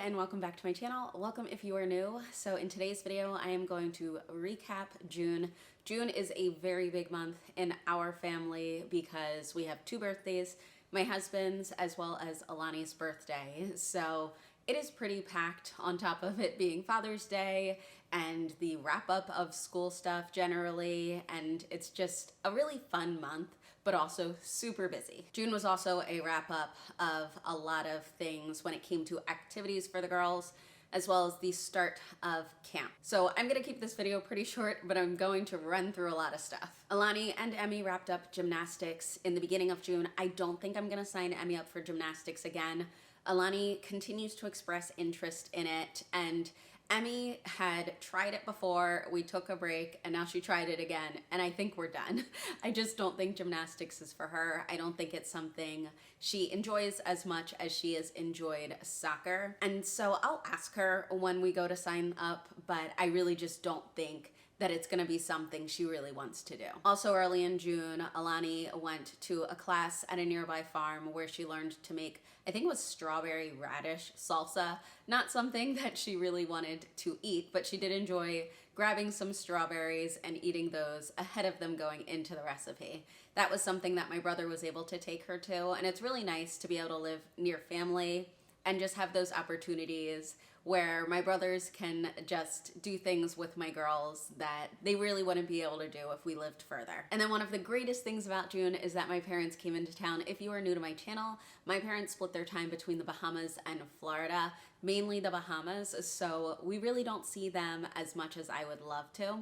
and welcome back to my channel. Welcome if you are new. So in today's video, I am going to recap June. June is a very big month in our family because we have two birthdays, my husband's as well as Alani's birthday. So it is pretty packed on top of it being Father's Day and the wrap up of school stuff generally. And it's just a really fun month, but also super busy. June was also a wrap up of a lot of things when it came to activities for the girls, as well as the start of camp. So I'm gonna keep this video pretty short, but I'm going to run through a lot of stuff. Alani and Emmy wrapped up gymnastics in the beginning of June. I don't think I'm gonna sign Emmy up for gymnastics again. Alani continues to express interest in it, and Emmy had tried it before, we took a break, and now she tried it again, and I think we're done. I just don't think gymnastics is for her. I don't think it's something she enjoys as much as she has enjoyed soccer. And so I'll ask her when we go to sign up, but I really just don't think that it's gonna be something she really wants to do. Also early in June, Alani went to a class at a nearby farm where she learned to make, I think it was strawberry radish salsa. Not something that she really wanted to eat, but she did enjoy grabbing some strawberries and eating those ahead of them going into the recipe. That was something that my brother was able to take her to, and it's really nice to be able to live near family and just have those opportunities where my brothers can just do things with my girls that they really wouldn't be able to do if we lived further. And then one of the greatest things about June is that my parents came into town. If you are new to my channel, my parents split their time between the Bahamas and Florida, mainly the Bahamas, so we really don't see them as much as I would love to.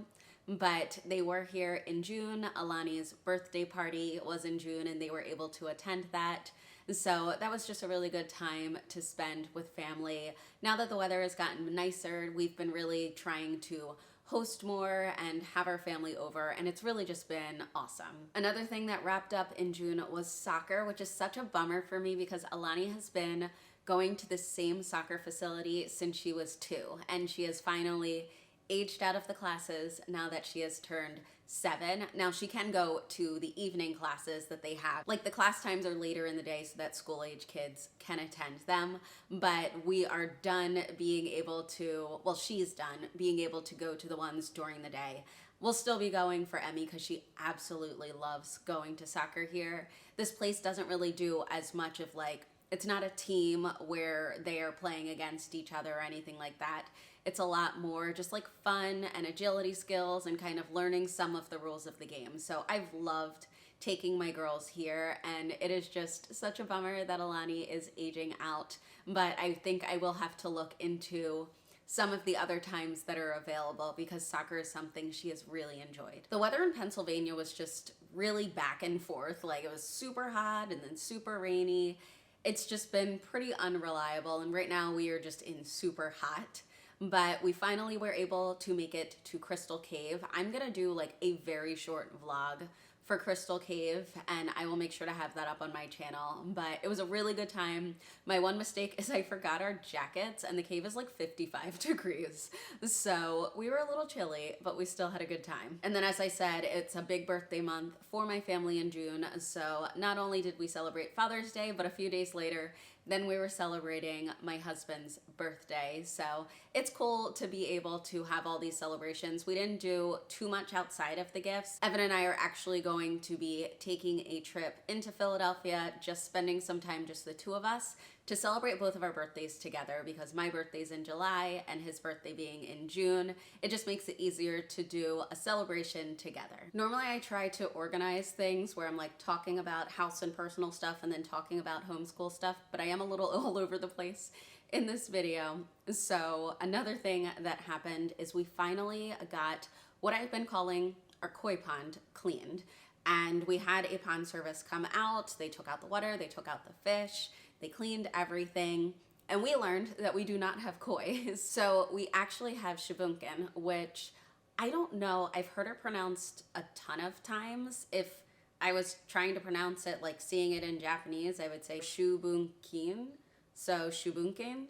But they were here in June. Alani's birthday party was in June and they were able to attend that. So that was just a really good time to spend with family. Now that the weather has gotten nicer, we've been really trying to host more and have our family over, and it's really just been awesome. Another thing that wrapped up in June was soccer, which is such a bummer for me because Alani has been going to the same soccer facility since she was 2, and she has finally aged out of the classes now that she has turned 7. Now she can go to the evening classes that they have. Like the class times are later in the day so that school age kids can attend them, but we are done being able to, well, she's done being able to go to the ones during the day. We'll still be going for Emmy because she absolutely loves going to soccer here. This place doesn't really do as much of like, it's not a team where they are playing against each other or anything like that. It's a lot more just like fun and agility skills and kind of learning some of the rules of the game. So I've loved taking my girls here, and it is just such a bummer that Alani is aging out, but I think I will have to look into some of the other times that are available because soccer is something she has really enjoyed. The weather in Pennsylvania was just really back and forth. Like it was super hot and then super rainy. It's just been pretty unreliable, and right now we are just in super hot. But we finally were able to make it to Crystal Cave. I'm gonna do like a very short vlog for Crystal Cave, and I will make sure to have that up on my channel. But it was a really good time. My one mistake is I forgot our jackets, and the cave is like 55 degrees. So we were a little chilly, but we still had a good time. And then as I said, it's a big birthday month for my family in June. So not only did we celebrate Father's Day, but a few days later, then we were celebrating my husband's birthday. So it's cool to be able to have all these celebrations. We didn't do too much outside of the gifts. Evan and I are actually going to be taking a trip into Philadelphia, just spending some time, just the two of us, to celebrate both of our birthdays together because my birthday's in July and his birthday being in June. It just makes it easier to do a celebration together. Normally I try to organize things where I'm like talking about house and personal stuff and then talking about homeschool stuff, but I am a little all over the place in this video. So another thing that happened is we finally got what I've been calling our koi pond cleaned. And we had a pond service come out. They took out the water, they took out the fish, they cleaned everything, and we learned that we do not have koi. So we actually have shibunkin, which I don't know, I've heard it pronounced a ton of times. If I was trying to pronounce it, like seeing it in Japanese, I would say shubunkin. So shubunkin?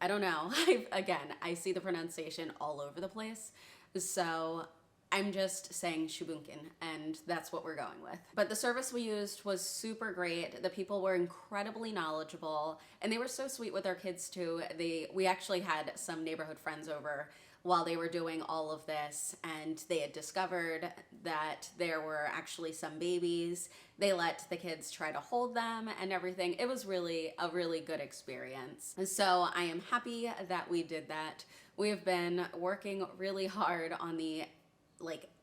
I don't know. Again, I see the pronunciation all over the place. So I'm just saying Shubunkin, and that's what we're going with. But the service we used was super great. The people were incredibly knowledgeable, and they were so sweet with our kids too. We actually had some neighborhood friends over while they were doing all of this, and they had discovered that there were actually some babies. They let the kids try to hold them and everything. It was really a really good experience. And so I am happy that we did that. We have been working really hard on the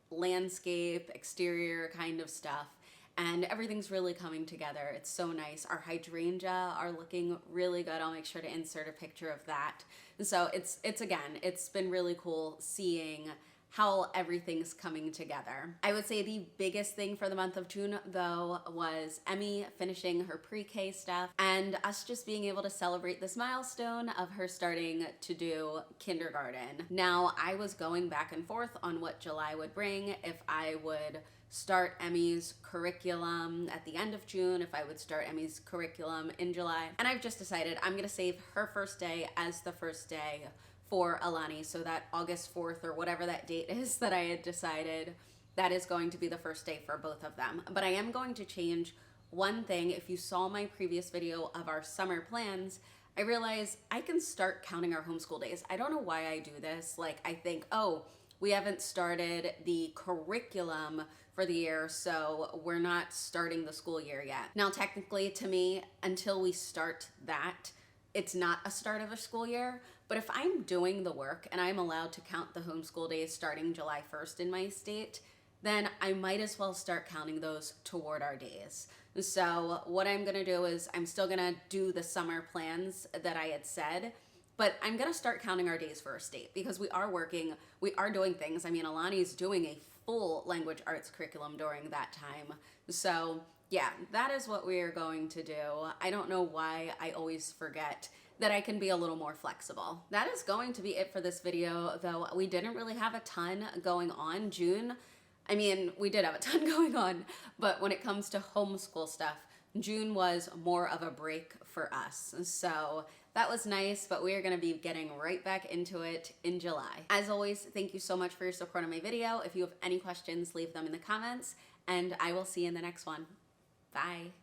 landscape, exterior kind of stuff, and everything's really coming together. It's so nice. Our hydrangea are looking really good. I'll make sure to insert a picture of that. And so it's been really cool seeing how everything's coming together. I would say the biggest thing for the month of June, though, was Emmy finishing her pre-K stuff and us just being able to celebrate this milestone of her starting to do kindergarten. Now, I was going back and forth on what July would bring, if I would start Emmy's curriculum at the end of June, if I would start Emmy's curriculum in July. And I've just decided I'm gonna save her first day as the first day for Alani, so that August 4th or whatever that date is that I had decided, that is going to be the first day for both of them. But I am going to change one thing. If you saw my previous video of our summer plans, I realized I can start counting our homeschool days. I don't know why I do this. I think, oh, we haven't started the curriculum for the year, so we're not starting the school year yet. Now, technically, to me, until we start that, it's not a start of a school year. But if I'm doing the work and I'm allowed to count the homeschool days starting July 1st in my state, then I might as well start counting those toward our days. So what I'm gonna do is I'm still gonna do the summer plans that I had said, but I'm gonna start counting our days for our state because we are working, we are doing things. I mean, Alani's doing a full language arts curriculum during that time. So yeah, that is what we are going to do. I don't know why I always forget that I can be a little more flexible. That is going to be it for this video, though we didn't really have a ton going on. June, I mean, we did have a ton going on, but when it comes to homeschool stuff, June was more of a break for us. So that was nice, but we are gonna be getting right back into it in July. As always, thank you so much for your support on my video. If you have any questions, leave them in the comments, and I will see you in the next one. Bye.